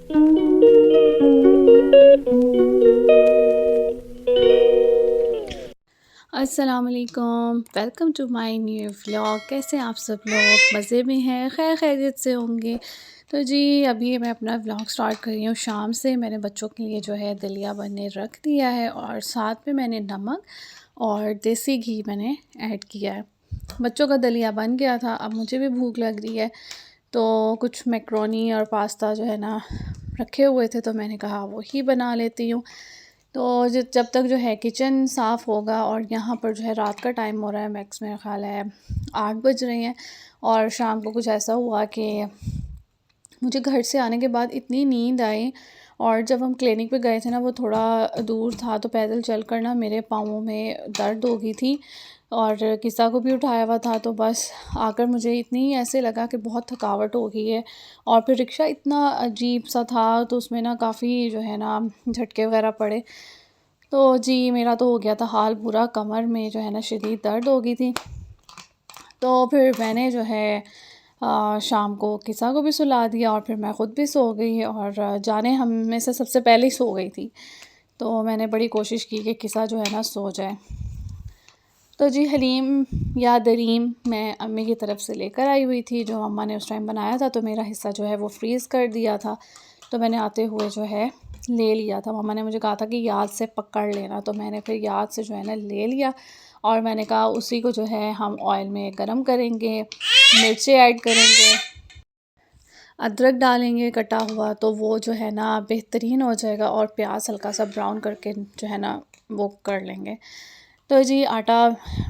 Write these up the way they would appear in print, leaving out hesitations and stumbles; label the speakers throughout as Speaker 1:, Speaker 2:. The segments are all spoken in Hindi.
Speaker 1: अस्सलाम वालेकुम, welcome to my new vlog. कैसे हैं आप सब लोग? मज़े में हैं, खैर खैरियत से होंगे। तो जी अभी मैं अपना व्लॉग स्टार्ट कर रही हूँ शाम से। मैंने बच्चों के लिए जो है दलिया बनने रख दिया है और साथ में मैंने नमक और देसी घी मैंने ऐड किया है। बच्चों का दलिया बन गया था, अब मुझे भी भूख लग रही है तो कुछ मैक्रोनी और पास्ता जो है ना रखे हुए थे तो मैंने कहा वो ही बना लेती हूँ। तो जब तक जो है किचन साफ़ होगा, और यहाँ पर जो है रात का टाइम हो रहा है, मैक्स मेरा ख़्याल है 8 बज रहे हैं। और शाम को कुछ ऐसा हुआ कि मुझे घर से आने के बाद इतनी नींद आई, और जब हम क्लिनिक पे गए थे ना वो थोड़ा दूर था, तो पैदल चल कर ना मेरे पाँवों में दर्द हो गई थी और किस्सा को भी उठाया हुआ था। तो बस आकर मुझे इतनी ऐसे लगा कि बहुत थकावट हो गई है, और फिर रिक्शा इतना अजीब सा था तो उसमें ना काफ़ी जो है ना झटके वगैरह पड़े। तो जी मेरा तो हो गया था हाल बुरा, कमर में जो है ना शदीद दर्द हो गई थी। तो फिर मैंने जो है शाम को किस्सा को भी सुला दिया और फिर मैं ख़ुद भी सो गई, और जाने हम में से सबसे पहले ही सो गई थी। तो मैंने बड़ी कोशिश की कि किस्सा जो है ना सो जाए। तो जी हलीम या दरीम मैं अम्मी की तरफ से लेकर आई हुई थी, जो अम्मा ने उस टाइम बनाया था, तो मेरा हिस्सा जो है वो फ्रीज़ कर दिया था। तो मैंने आते हुए जो है ले लिया था। मम्मा ने मुझे कहा था कि याद से पकड़ लेना, तो मैंने फिर याद से जो है ना ले लिया, और मैंने कहा उसी को जो है हम ऑयल में गरम करेंगे, मिर्चें ऐड करेंगे, अदरक डालेंगे कटा हुआ, तो वो जो है ना बेहतरीन हो जाएगा, और प्याज हल्का सा ब्राउन करके जो है ना वो कर लेंगे। तो जी आटा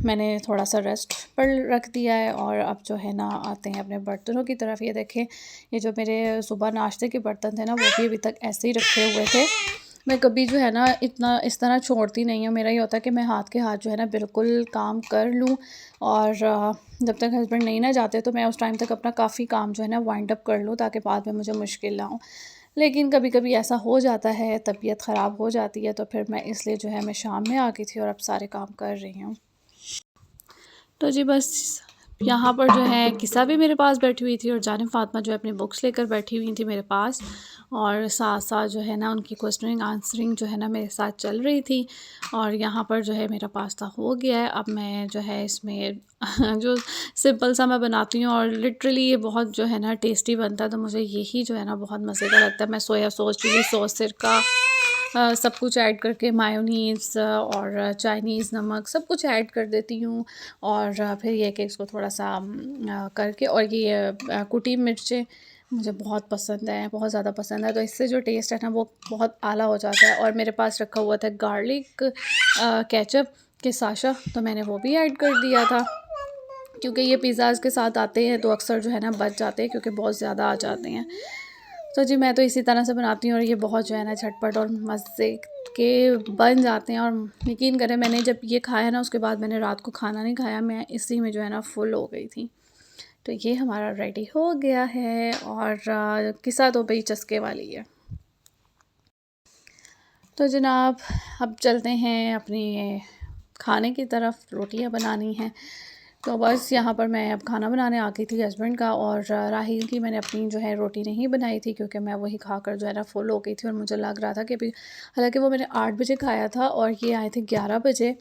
Speaker 1: मैंने थोड़ा सा रेस्ट पर रख दिया है, और अब जो है ना आते हैं अपने बर्तनों की तरफ। ये देखें, ये जो मेरे सुबह नाश्ते के बर्तन थे ना वो भी अभी तक ऐसे ही रखे हुए थे। मैं कभी जो है ना इतना इस तरह छोड़ती नहीं हूँ। मेरा ये होता है कि मैं हाथ के हाथ जो है ना बिल्कुल काम कर लूँ, और जब तक हस्बैंड नहीं ना जाते तो मैं उस टाइम तक अपना काफ़ी काम जो है ना वाइंड अप कर लूँ, ताकि बाद में मुझे मुश्किल ना हो। लेकिन कभी कभी ऐसा हो जाता है, तबीयत ख़राब हो जाती है, तो फिर मैं इसलिए जो है मैं शाम में आ गई थी और अब सारे काम कर रही हूँ। तो जी बस यहाँ पर जो है किस्सा भी मेरे पास बैठी हुई थी, और जाने फ़ातिमा जो है अपनी बुक्स लेकर बैठी हुई थी मेरे पास, और साथ साथ जो है ना उनकी क्वेश्चनिंग आंसरिंग जो है ना मेरे साथ चल रही थी। और यहाँ पर जो है मेरा पास्ता हो गया है। अब मैं जो है इसमें जो सिंपल सा मैं बनाती हूँ, और लिटरली ये बहुत जो है ना टेस्टी बनता है, तो मुझे यही जो है ना बहुत मज़े का लगता है। मैं सोया सॉस, चिली सॉस, सिरका सब कुछ ऐड करके, मायोनीज़ और चाइनीज़ नमक सब कुछ ऐड कर देती हूँ। और फिर ये कि इसको थोड़ा सा करके, और ये कुटी मिर्चें मुझे बहुत पसंद है, बहुत ज़्यादा पसंद है, तो इससे जो टेस्ट है ना वो बहुत आला हो जाता है। और मेरे पास रखा हुआ था गार्लिक केचप के साशा, तो मैंने वो भी ऐड कर दिया था, क्योंकि ये पिज़्ज़ाज़ के साथ आते हैं तो अक्सर जो है ना बच जाते हैं, क्योंकि बहुत ज़्यादा आ जाते हैं। तो जी मैं तो इसी तरह से बनाती हूँ, और ये बहुत जो है ना झटपट और मज़े के बन जाते हैं। और यकीन करें, मैंने जब ये खाया ना उसके बाद मैंने रात को खाना नहीं खाया, मैं इसी में जो है ना फुल हो गई थी। तो ये हमारा रेडी हो गया है, और किस्सा तो बड़ी चस्के वाली है। तो जनाब अब चलते हैं अपनी खाने की तरफ, रोटियां बनानी हैं। तो बस यहाँ पर मैं अब खाना बनाने आ गई थी हस्बैंड का, और राहील की मैंने अपनी जो है रोटी नहीं बनाई थी, क्योंकि मैं वही खाकर जो है ना फुल हो गई थी, और मुझे लग रहा था कि अभी, हालांकि वो मैंने 8 बजे खाया था और ये आए थे 11 बजे,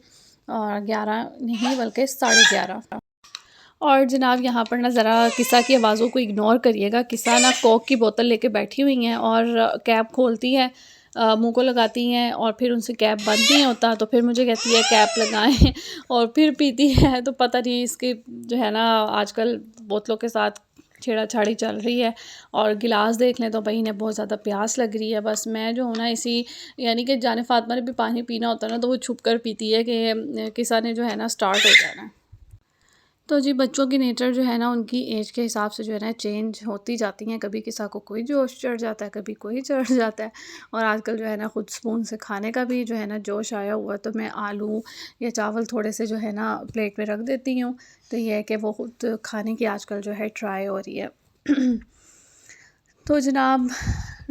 Speaker 1: और 11 नहीं बल्कि 11:30। और जनाब यहाँ पर ना ज़रा किस्सा की आवाज़ों को इग्नोर करिएगा। किस्सा ना कोक की बोतल लेके बैठी हुई हैं, और कैप खोलती हैं, मुंह को लगाती हैं, और फिर उनसे कैप बंद नहीं होता, तो फिर मुझे कहती है कैप लगाएं और फिर पीती है। तो पता नहीं इसके जो है ना आजकल बोतलों के साथ छेड़ा-छाड़ी चल रही है। और गिलास देख लें तो भाई इन्हें बहुत ज़्यादा प्यास लग रही है। बस मैं जो हूँ ना इसी, यानी कि जाने फ़ातिमा ने भी पानी पीना होता है ना, तो वो छुप कर पीती है कि किस्सा ने जो है ना स्टार्ट हो जाना है। तो जी बच्चों की नेचर जो है ना उनकी एज के हिसाब से जो है ना चेंज होती जाती हैं। कभी किसी को कोई जोश चढ़ जाता है, कभी कोई चढ़ जाता है। और आजकल जो है ना खुद स्पून से खाने का भी जो है ना जोश आया हुआ है, तो मैं आलू या चावल थोड़े से जो है ना प्लेट में रख देती हूँ। तो ये है कि वो खुद खाने की आजकल जो है ट्राई हो रही है। तो जनाब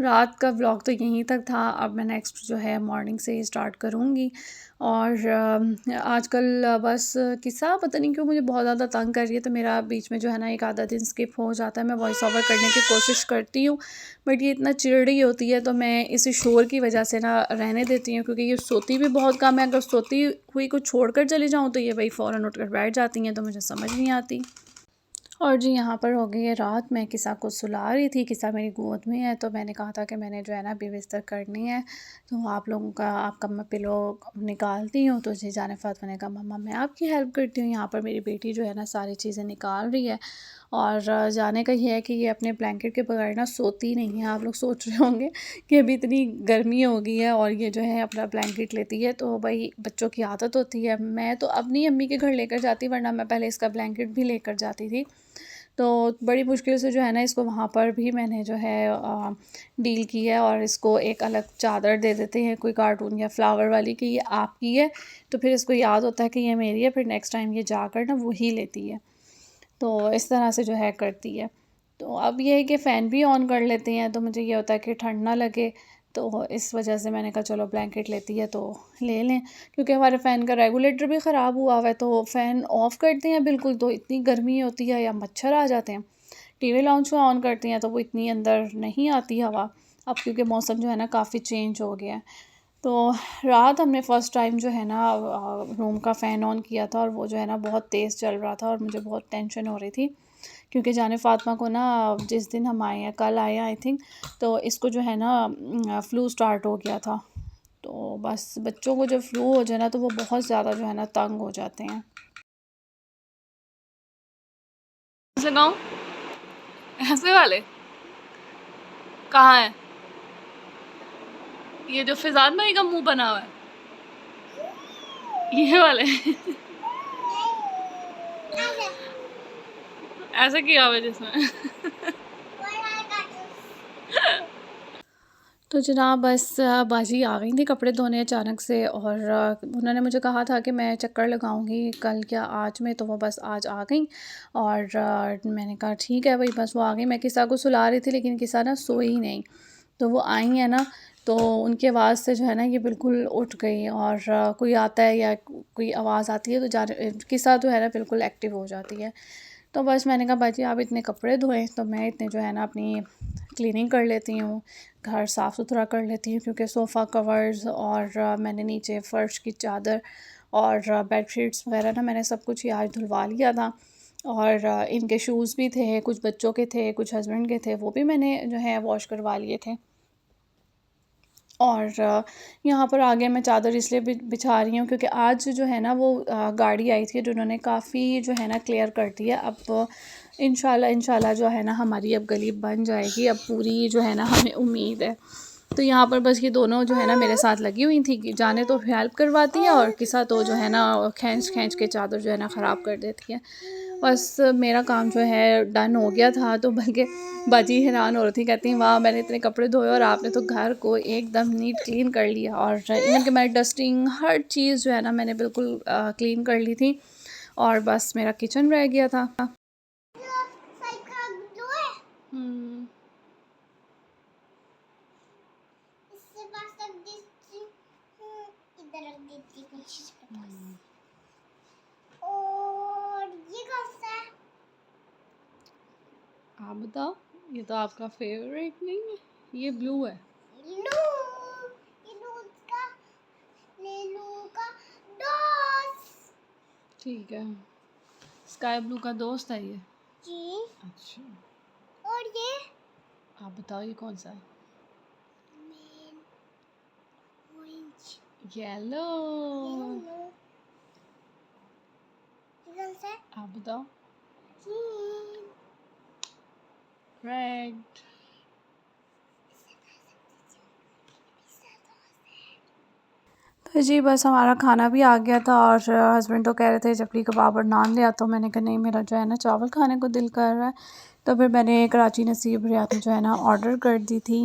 Speaker 1: रात का व्लॉग तो यहीं तक था। अब मैं नेक्स्ट जो है मॉर्निंग से ही स्टार्ट करूँगी। और आजकल बस किस्सा पता नहीं क्यों मुझे बहुत ज़्यादा तंग कर रही है, तो मेरा बीच में जो है ना एक आधा दिन स्किप हो जाता है। मैं वॉइस ओवर करने की कोशिश करती हूँ, बट ये इतना चिड़ रही होती है तो मैं इसी शोर की वजह से ना रहने देती हूँ, क्योंकि ये सोती भी बहुत कम है। अगर सोती हुई को छोड़ कर चली जाऊँ तो ये वही फ़ौरन उठ कर बैठ जाती हैं, तो मुझे समझ नहीं आती। और जी यहाँ पर हो गई है रात। मैं किसा को सुला रही थी, किसा मेरी गोद में है, तो मैंने कहा था कि मैंने जो है ना अभी बिस्तर करनी है, तो आप लोगों का आपका मैं पिलो निकालती हूँ। तो जी जाने फ़ातिमा ने कहा मम्मा मैं आपकी हेल्प करती हूँ। यहाँ पर मेरी बेटी जो है ना सारी चीज़ें निकाल रही है। और जाने का ये है कि ये अपने ब्लैंकेट के बगैर ना सोती नहीं है। आप लोग सोच रहे होंगे कि अभी इतनी गर्मी हो गई है और ये जो है अपना ब्लैंकेट लेती है, तो भाई बच्चों की आदत होती है। मैं तो अपनी अम्मी के घर लेकर जाती, वरना मैं पहले इसका ब्लैंकेट भी लेकर जाती थी। तो बड़ी मुश्किल से जो है ना इसको वहाँ पर भी मैंने जो है डील की है, और इसको एक अलग चादर दे देते हैं कोई कार्टून या फ्लावर वाली कि ये आपकी है। तो फिर इसको याद होता है कि ये मेरी है, फिर नेक्स्ट टाइम ये जाकर ना वही लेती है। तो इस तरह से जो है करती है। तो अब ये है कि फ़ैन भी ऑन कर लेते हैं, तो मुझे ये होता है कि ठंड ना लगे, तो इस वजह से मैंने कहा चलो ब्लैंकेट लेती है तो ले लें। क्योंकि हमारे फ़ैन का रेगुलेटर भी ख़राब हुआ हुआ है, तो फ़ैन ऑफ़ करते हैं बिल्कुल तो इतनी गर्मी होती है या मच्छर आ जाते हैं। टीवी लाउंज को ऑन करते हैं तो वो इतनी अंदर नहीं आती हवा, अब क्योंकि मौसम जो है ना काफ़ी चेंज हो गया है। तो रात हमने फ़र्स्ट टाइम जो है ना रूम का फ़ैन ऑन किया था, और वो जो है ना बहुत तेज़ चल रहा था और मुझे बहुत टेंशन हो रही थी, क्योंकि जाने फ़ातिमा को ना जिस दिन हम आए हैं, कल आए हैं आई थिंक, तो इसको जो है ना फ़्लू स्टार्ट हो गया था। तो बस बच्चों को जब फ़्लू हो जाए ना तो वो बहुत ज़्यादा जो है ना तंग हो जाते हैं। लगाऊं ऐसे वाले कहाँ है? ये जो फिजान भाई का मुंह बना हुआ है, ये वाले ऐसे किया हुआ है जिसमें तो जनाब बस बाजी आ गई थी कपड़े धोने अचानक से, और उन्होंने मुझे कहा था कि मैं चक्कर लगाऊंगी कल क्या आज में, तो वो बस आज आ गई। और मैंने कहा ठीक है भाई, बस वो आ गई। मैं किसा को सुला रही थी, लेकिन किसा ना सोई ही नहीं। तो वो आई है ना, तो उनकी आवाज़ से जो है ना ये बिल्कुल उठ गई, और कोई आता है या कोई आवाज़ आती है तो किसा जो है ना बिल्कुल एक्टिव हो जाती है। तो बस मैंने कहा बाजी आप इतने कपड़े धोएं, तो मैं इतने जो है ना अपनी क्लीनिंग कर लेती हूँ, घर साफ़ सुथरा कर लेती हूँ, क्योंकि सोफ़ा कवर्स और मैंने नीचे फ़र्श की चादर और बेडशीट्स वगैरह ना मैंने सब कुछ ही आज धुलवा लिया था। और इनके शूज़ भी थे, कुछ बच्चों के थे, कुछ हस्बैंड के थे, वो भी मैंने जो है वॉश करवा लिए थे। और यहाँ पर आगे मैं चादर इसलिए बिछा रही हूँ क्योंकि आज जो है ना वो गाड़ी आई थी जिन्होंने काफ़ी जो है ना क्लियर कर दिया। अब इंशाल्लाह इंशाल्लाह जो है ना हमारी अब गली बन जाएगी, अब पूरी जो है ना हमें उम्मीद है। तो यहाँ पर बस ये दोनों जो है ना मेरे साथ लगी हुई थी कि जाने तो हेल्प करवाती है, और किसा तो जो है ना खींच खींच के चादर जो है ना ख़राब कर देती है। बस मेरा काम जो है डन हो गया था, तो बल्कि बाजी हैरान हो रही थी, कहती वाह मैंने इतने कपड़े धोए और आपने तो घर को एकदम नीट क्लीन कर लिया। और इवन कि मैं डस्टिंग हर चीज़ जो है ना मैंने बिल्कुल क्लीन कर ली थी, और बस मेरा किचन रह गया था। हम्म आप बताओ, ये तो आपका फेवरेट नहीं है, ये ब्लू है। ठीक है, स्काई ब्लू का दोस्त है ये जी। अच्छा, और ये आप बताओ ये कौन सा है? येलो। आप बताओ? रेड। तो जी बस हमारा खाना भी आ गया था, और हस्बैंड तो कह रहे थे चपली कबाब और नान ले, तो मैंने कहा नहीं मेरा जो है ना चावल खाने को दिल कर रहा है। तो फिर मैंने कराची नसीब बिरयानी जो है ना ऑर्डर कर दी थी।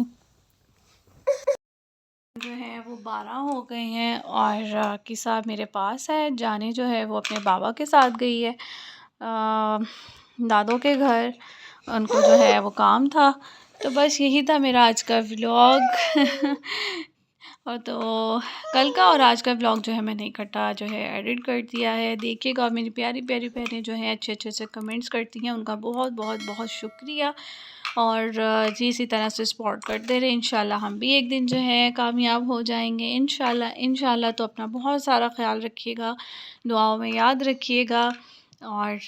Speaker 1: जो है वो 12 हो गए हैं, और किसा मेरे पास है, जाने जो है वो अपने बाबा के साथ गई है दादों के घर, उनको जो है वो काम था। तो बस यही था मेरा आज का व्लॉग। और तो कल का और आज का व्लॉग जो है मैंने इकट्ठा जो है एडिट कर दिया है। देखिएगा, और मेरी प्यारी प्यारी बहनें जो हैं अच्छे अच्छे से कमेंट्स करती हैं, उनका बहुत बहुत बहुत शुक्रिया। और जी इसी तरह से सपोर्ट करते रहे, इंशाल्लाह हम भी एक दिन जो है कामयाब हो जाएंगे, इंशाल्लाह इंशाल्लाह। तो अपना बहुत सारा ख्याल रखिएगा, दुआओं में याद रखिएगा। और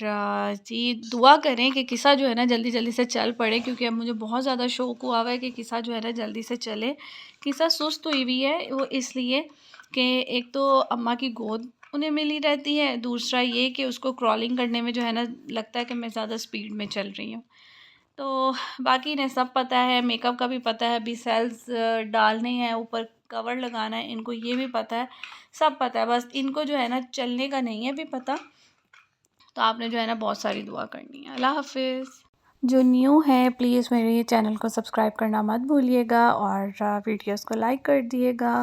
Speaker 1: जी दुआ करें कि किस्सा जो है ना जल्दी जल्दी से चल पड़े, क्योंकि अब मुझे बहुत ज़्यादा शौक़ हुआ है कि किस्सा जो है ना जल्दी से चले। किस्सा सुस्त हुई भी है वो इसलिए कि एक तो अम्मा की गोद उन्हें मिली रहती है, दूसरा ये कि उसको क्रॉलिंग करने में जो है ना लगता है कि मैं ज़्यादा स्पीड में चल रही हूँ। तो बाकी इन्हें सब पता है, मेकअप का भी पता है, अभी सेल्स डालने हैं, ऊपर कवर लगाना है, इनको ये भी पता है, सब पता है। बस इनको जो है ना चलने का नहीं है अभी पता। तो आपने जो है ना बहुत सारी दुआ करनी है। अल्लाह हाफ़िज़। जो न्यू है प्लीज़ मेरे चैनल को सब्सक्राइब करना मत भूलिएगा, और वीडियोस को लाइक कर दिएगा।